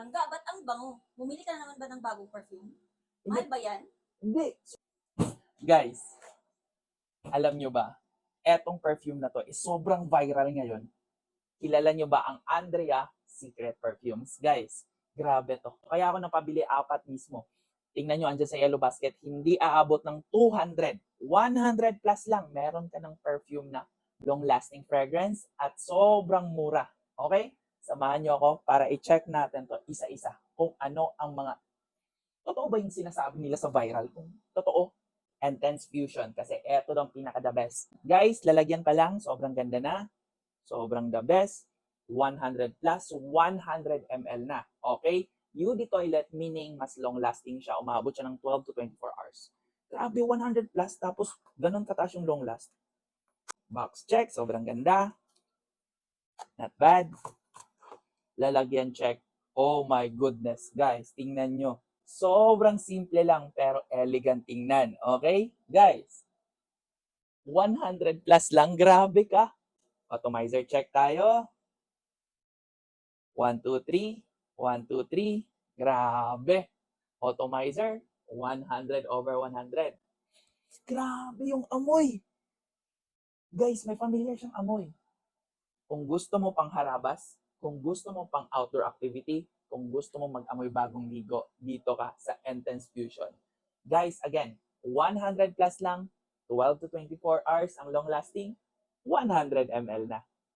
Langga, ba't ang bango? Bumili ka na naman ba ng bagong perfume? Hindi. Mahal ba yan? Hindi. Guys, alam nyo ba, etong perfume na to is sobrang viral ngayon. Kilala nyo ba ang Andrea Secret Perfumes? Guys, grabe to. Kaya ako napabili 4 mismo. Tingnan nyo, andyan sa yellow basket, hindi aabot ng 200. 100 plus lang, meron ka ng perfume na long-lasting fragrance at sobrang mura. Okay? Samahan nyo ako para i-check natin to isa-isa kung ano ang mga totoo ba yung sinasabi nila sa viral? Kung totoo, Intense Fusion. Kasi eto daw ang pinaka-the best. Guys, lalagyan pa lang. Sobrang ganda na. Sobrang the best. 100 plus, 100 ml na. Okay? UD toilet meaning mas long-lasting siya. Umabot siya ng 12 to 24 hours. Grabe, 100 plus. Tapos, ganun kataas yung long last. Box check. Sobrang ganda. Not bad. Lalagyan check. Oh my goodness, guys. Tingnan nyo. Sobrang simple lang pero elegant tingnan. Okay? Guys, 100 plus lang. Grabe ka. Atomizer check tayo. 1, 2, 3. 1, 2, 3. Grabe. Atomizer, 100 over 100. Grabe yung amoy. Guys, may familiar siyang amoy. Kung gusto mo pang harabas, kung gusto mo pang outdoor activity, kung gusto mo mag-amoy bagong ligo, dito ka sa Intense Fusion. Guys, again, 100 plus lang, 12 to 24 hours ang long lasting, 100 ml na.